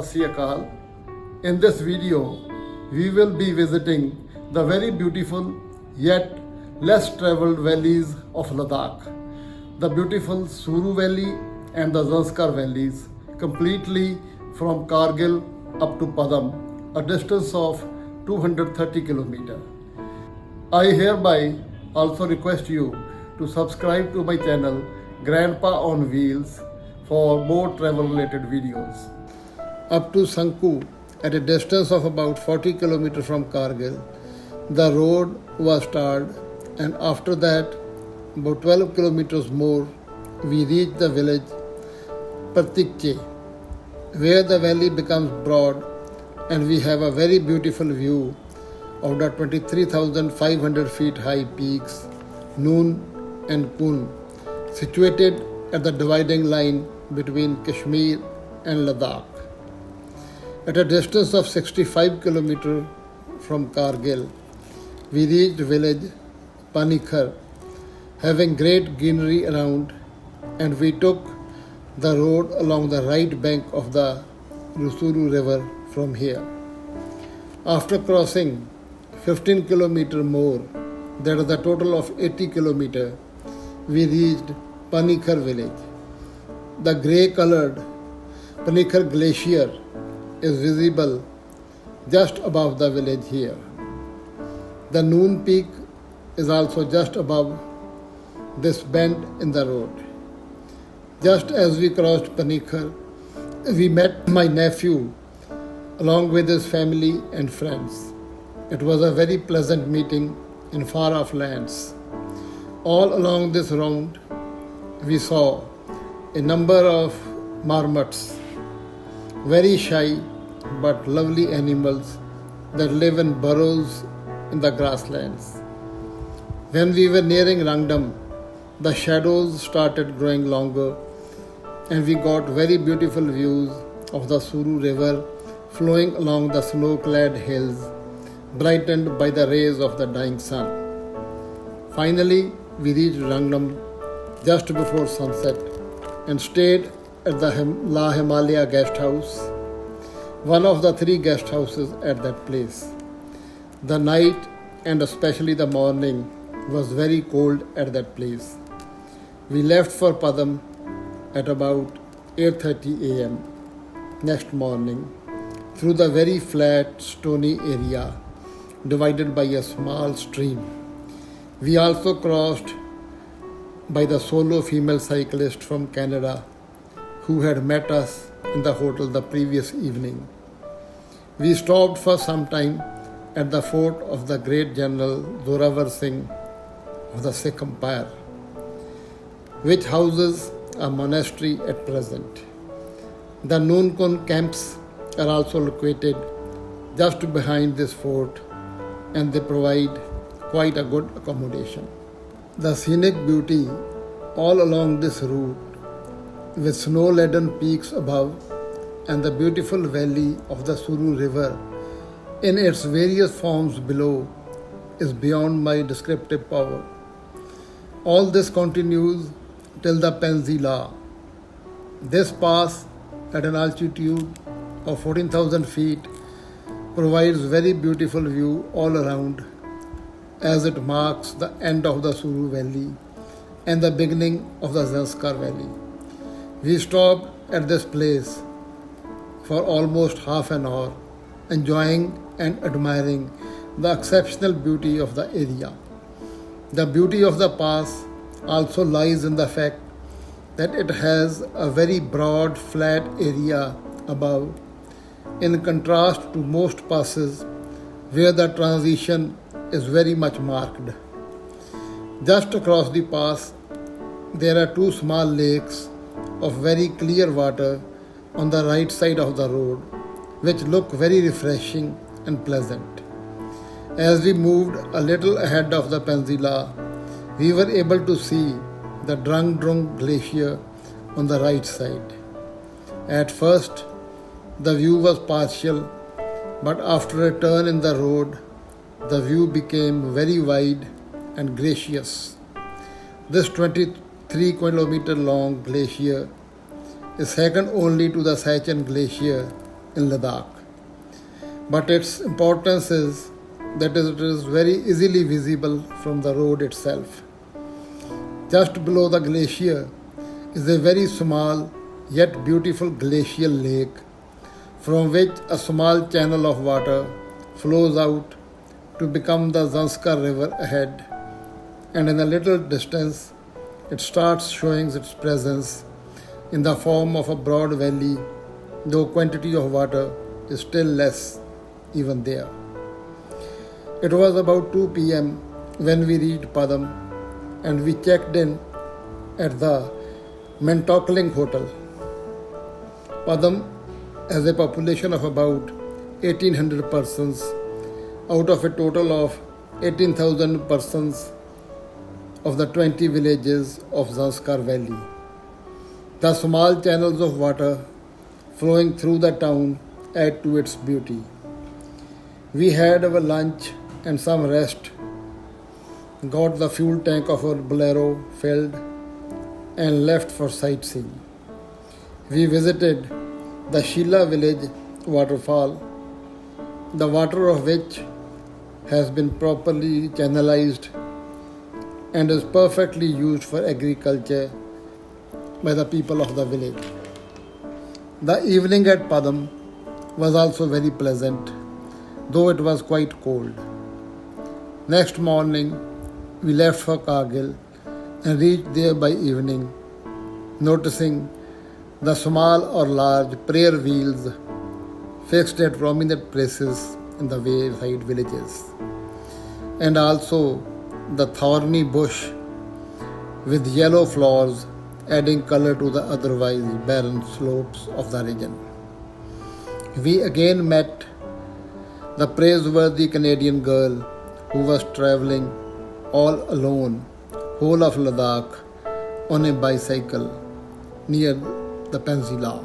Sat Sri Akal. In this video, we will be visiting the very beautiful yet less traveled valleys of Ladakh. The beautiful Suru Valley and the Zanskar valleys, completely from Kargil up to Padam, a distance of 230 kilometers. I hereby also request you to subscribe to my channel Grandpa on Wheels for more travel related videos. Up to Sanku, at a distance of about 40 kilometers from Kargil, the road was tarred, and after that, about 12 kilometers more, we reached the village Pratikche, where the valley becomes broad and we have a very beautiful view of the 23,500 feet high peaks Noon and Kun, situated at the dividing line between Kashmir and Ladakh. At a distance of 65 kilometers from Kargil, we reached village Panikhar, having great greenery around, and we took the road along the right bank of the Suru river from here. After crossing 15 kilometers more, that is the total of 80 kilometers, we reached Panikhar village. The grey-colored Panikhar glacier is visible just above the village here. The Noon peak is also just above this bend in the road. Just as we crossed Panikhar, we met my nephew along with his family and friends. It was a very pleasant meeting in far-off lands. All along this round, we saw a number of marmots, very shy but lovely animals that live in burrows in the grasslands. When we were nearing Rangdam, the shadows started growing longer and we got very beautiful views of the Suru river flowing along the snow-clad hills, brightened by the rays of the dying sun. Finally, we reached Rangdam just before sunset and stayed at the La Himalaya guest house, one of the 3 guest houses at that place. The night and especially the morning was very cold at that place. We left for Padam at about 8:30 a.m. next morning through the very flat stony area divided by a small stream. We also crossed by the solo female cyclist from Canada who had met us in the hotel the previous evening. We stopped for some time at the fort of the great General Zorawar Singh of the Sikh Empire, which houses a monastery at present. The Noonkun camps are also located just behind this fort, and they provide quite a good accommodation. The scenic beauty all along this route, with snow-laden peaks above and the beautiful valley of the Suru river in its various forms below, is beyond my descriptive power. All this continues till the Penzila. This pass at an altitude of 14,000 feet provides very beautiful view all around, as it marks the end of the Suru valley and the beginning of the Zanskar valley. We stopped at this place for almost half an hour, enjoying and admiring the exceptional beauty of the area. The beauty of the pass also lies in the fact that it has a very broad, flat area above, in contrast to most passes where the transition is very much marked. Just across the pass, there are 2 small lakes of very clear water on the right side of the road, which look very refreshing and pleasant. As we moved a little ahead of the Penzila, we were able to see the Drang Drung glacier on the right side. At first, the view was partial, but after a turn in the road, the view became very wide and gracious. This 23-kilometer long glacier is second only to the Sachin Glacier in Ladakh. But its importance is that it is very easily visible from the road itself. Just below the glacier is a very small yet beautiful glacial lake from which a small channel of water flows out to become the Zanskar river ahead, and in a little distance it starts showing its presence in the form of a broad valley, though quantity of water is still less even there. It was about 2 p.m. when we reached Padam and we checked in at the Mentokling Hotel. Padam has a population of about 1800 persons out of a total of 18,000 persons of the 20 villages of Zanskar Valley. The small channels of water flowing through the town add to its beauty. We had our lunch and some rest, got the fuel tank of our Bolero filled, and left for sightseeing. We visited the Sheila village waterfall, the water of which has been properly channelized and is perfectly used for agriculture by the people of the village. The evening at Padam was also very pleasant, though it was quite cold. Next morning, we left for Kargil and reached there by evening, noticing the small or large prayer wheels fixed at prominent places in the wayside villages, and also the thorny bush with yellow flowers adding color to the otherwise barren slopes of the region. We again met the praiseworthy Canadian girl who was traveling all alone whole of Ladakh on a bicycle near the Peninsula.